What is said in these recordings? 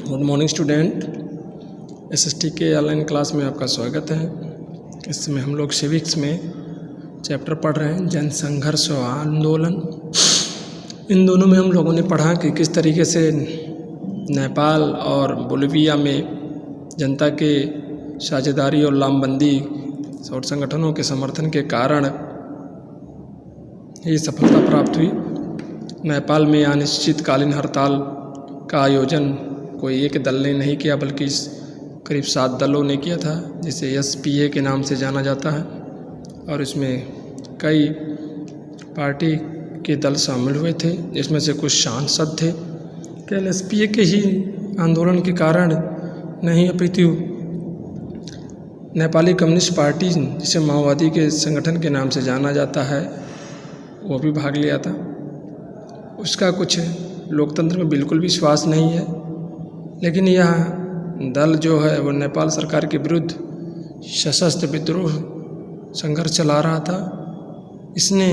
Good morning student. SST के online class में आपका स्वागत है। इस समय हम लोग सिविक्स में चैप्टर पढ़ रहे हैं जन संघर्ष और आंदोलन। इन दोनों में हम लोगों ने पढ़ा कि किस तरीके से नेपाल और बोलिविया में जनता के साझेदारी और लामबंदी और संगठनों के समर्थन के कारण ये सफलता प्राप्त हुई। नेपाल में अनिश्चितकालीन हड़ताल का आयोजन कोई एक दल ने नहीं किया बल्कि करीब 7 दलों ने किया था, जिसे SPA के नाम से जाना जाता है। और इसमें कई पार्टी के दल शामिल हुए थे, जिसमें से कुछ सांसद थे। केवल SPA के ही आंदोलन के कारण नहीं अपितु नेपाली कम्युनिस्ट पार्टी, जिसे माओवादी के संगठन के नाम से जाना जाता है, वो भी भाग लिया था। उसका कुछ लोकतंत्र में बिल्कुल विश्वास नहीं है, लेकिन यह दल जो है वो नेपाल सरकार के विरुद्ध सशस्त्र विद्रोह संघर्ष चला रहा था। इसने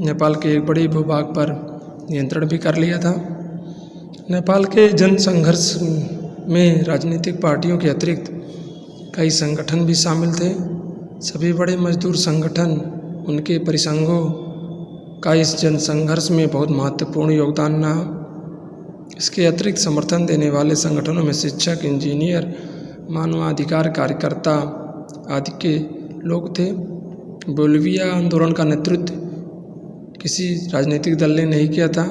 नेपाल के एक बड़े भूभाग पर नियंत्रण भी कर लिया था। नेपाल के जन संघर्ष में राजनीतिक पार्टियों के अतिरिक्त कई संगठन भी शामिल थे। सभी बड़े मजदूर संगठन, उनके परिसंघों का इस जन संघर्ष में बहुत महत्वपूर्ण योगदान रहा। इसके अतिरिक्त समर्थन देने वाले संगठनों में शिक्षक, इंजीनियर, मानवाधिकार कार्यकर्ता आदि के लोग थे। बोलिविया आंदोलन का नेतृत्व किसी राजनीतिक दल ने नहीं किया था,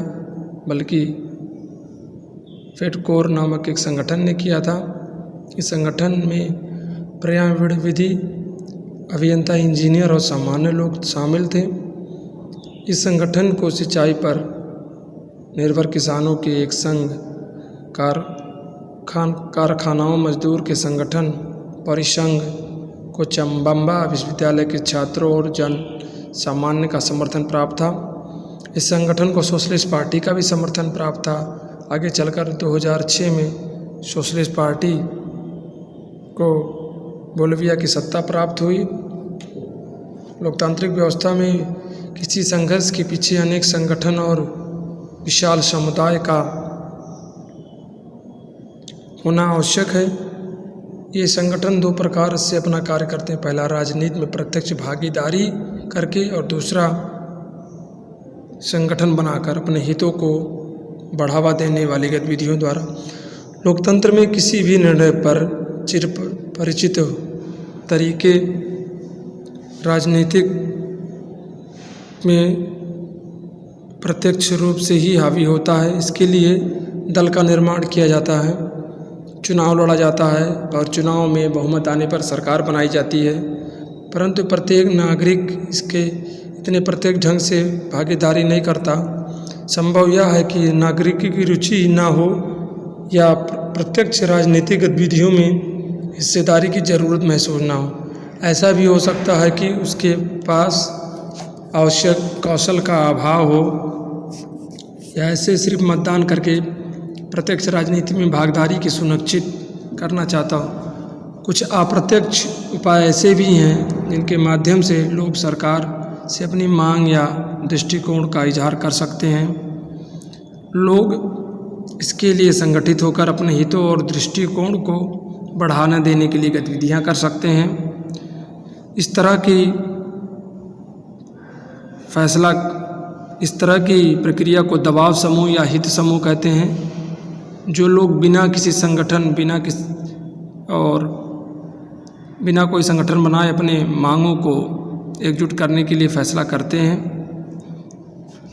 बल्कि फेडकोर नामक एक संगठन ने किया था। इस संगठन में पर्यावरण विधि, अभियंता, इंजीनियर और सामान्य लोग शामिल थे। इस संगठन को सिंचाई पर निर्भर किसानों के एक संघ, कारखानाओं मजदूर के संगठन परिसंघ, कोचम्बा विश्वविद्यालय के छात्रों और जन सामान्य का समर्थन प्राप्त था। इस संगठन को सोशलिस्ट पार्टी का भी समर्थन प्राप्त था। आगे चलकर 2006 में सोशलिस्ट पार्टी को बोलिविया की सत्ता प्राप्त हुई। लोकतांत्रिक व्यवस्था में किसी संघर्ष के पीछे अनेक संगठन और विशाल समुदाय का होना आवश्यक है। ये संगठन 2 प्रकार से अपना कार्य करते हैं। पहला, राजनीति में प्रत्यक्ष भागीदारी करके, और दूसरा, संगठन बनाकर अपने हितों को बढ़ावा देने वाली गतिविधियों द्वारा। लोकतंत्र में किसी भी निर्णय पर चिर परिचित तरीके राजनीतिक में प्रत्यक्ष रूप से ही हावी होता है। इसके लिए दल का निर्माण किया जाता है, चुनाव लड़ा जाता है और चुनाव में बहुमत आने पर सरकार बनाई जाती है। परंतु प्रत्येक नागरिक इसके इतने प्रत्यक्ष ढंग से भागीदारी नहीं करता। संभव यह है कि नागरिक की रुचि ना हो या प्रत्यक्ष राजनीतिक गतिविधियों में हिस्सेदारी की ज़रूरत महसूस ना हो। ऐसा भी हो सकता है कि उसके पास आवश्यक कौशल का अभाव हो, या ऐसे सिर्फ मतदान करके प्रत्यक्ष राजनीति में भागीदारी की सुनिश्चित करना चाहता हो। कुछ अप्रत्यक्ष उपाय ऐसे भी हैं जिनके माध्यम से लोग सरकार से अपनी मांग या दृष्टिकोण का इजहार कर सकते हैं। लोग इसके लिए संगठित होकर अपने हितों और दृष्टिकोण को बढ़ावा देने के लिए गतिविधियां कर सकते हैं। इस तरह की प्रक्रिया को दबाव समूह या हित समूह कहते हैं, जो लोग बिना कोई संगठन बनाए अपने मांगों को एकजुट करने के लिए फैसला करते हैं।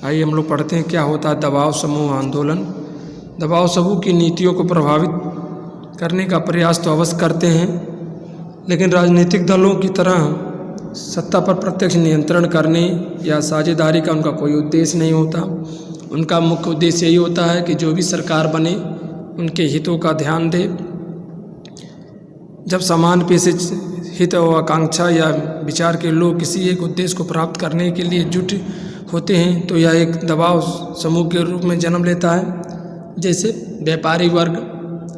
आइए हम लोग पढ़ते हैं क्या होता है दबाव समूह आंदोलन। दबाव समूह की नीतियों को प्रभावित करने का प्रयास तो अवश्य करते हैं, लेकिन राजनीतिक दलों की तरह सत्ता पर प्रत्यक्ष नियंत्रण करने या साझेदारी का उनका कोई उद्देश्य नहीं होता। उनका मुख्य उद्देश्य यही होता है कि जो भी सरकार बने उनके हितों का ध्यान दे। जब समान पेशे, हित और आकांक्षा या विचार के लोग किसी एक उद्देश्य को प्राप्त करने के लिए जुट होते हैं, तो यह एक दबाव समूह के रूप में जन्म लेता है। जैसे व्यापारी वर्ग,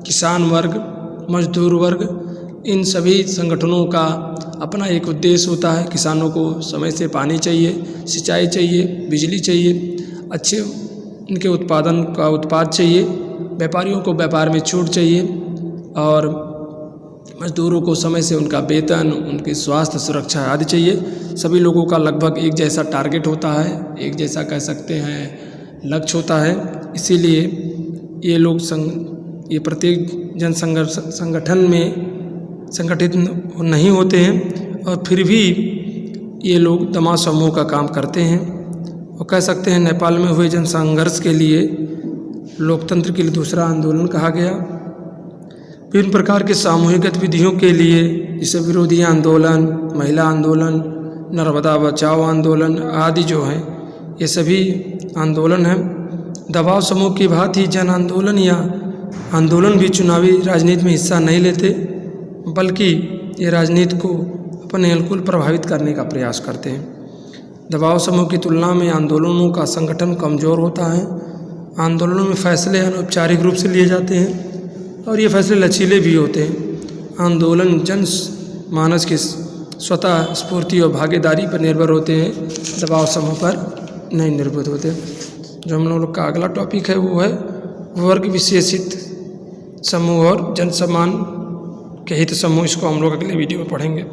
किसान वर्ग, मजदूर वर्ग, इन सभी संगठनों का अपना एक उद्देश्य होता है। किसानों को समय से पानी चाहिए, सिंचाई चाहिए, बिजली चाहिए, अच्छे इनके उत्पाद चाहिए, व्यापारियों को व्यापार में छूट चाहिए और मजदूरों को समय से उनका वेतन, उनकी स्वास्थ्य सुरक्षा आदि चाहिए। सभी लोगों का लगभग एक जैसा टारगेट होता है, एक जैसा कह सकते हैं लक्ष्य होता है। इसीलिए ये लोग ये प्रत्येक संगठन में संगठित नहीं होते हैं और फिर भी ये लोग दमा समूह का काम करते हैं। और कह सकते हैं नेपाल में हुए जन संघर्ष के लिए लोकतंत्र के लिए दूसरा आंदोलन कहा गया। विभिन्न प्रकार के सामूहिक गतिविधियों के लिए जैसे विरोधी आंदोलन, महिला आंदोलन, नर्मदा बचाओ आंदोलन आदि जो हैं ये सभी आंदोलन हैं। दबाव समूह की भांति जन आंदोलन या आंदोलन भी चुनावी राजनीति में हिस्सा नहीं लेते, बल्कि ये राजनीति को अपने अनुकूल प्रभावित करने का प्रयास करते हैं। दबाव समूह की तुलना में आंदोलनों का संगठन कमज़ोर होता है। आंदोलनों में फैसले अनौपचारिक रूप से लिए जाते हैं और ये फैसले लचीले भी होते हैं। आंदोलन जन मानस की स्वतः स्फूर्ति और भागीदारी पर निर्भर होते हैं, दबाव समूह पर नहीं निर्भर होते। जो हम लोग का अगला टॉपिक है वो है वर्ग विशेषित समूह और जन सम्मान के हित समूह। इसको हम लोग अगले वीडियो में पढ़ेंगे।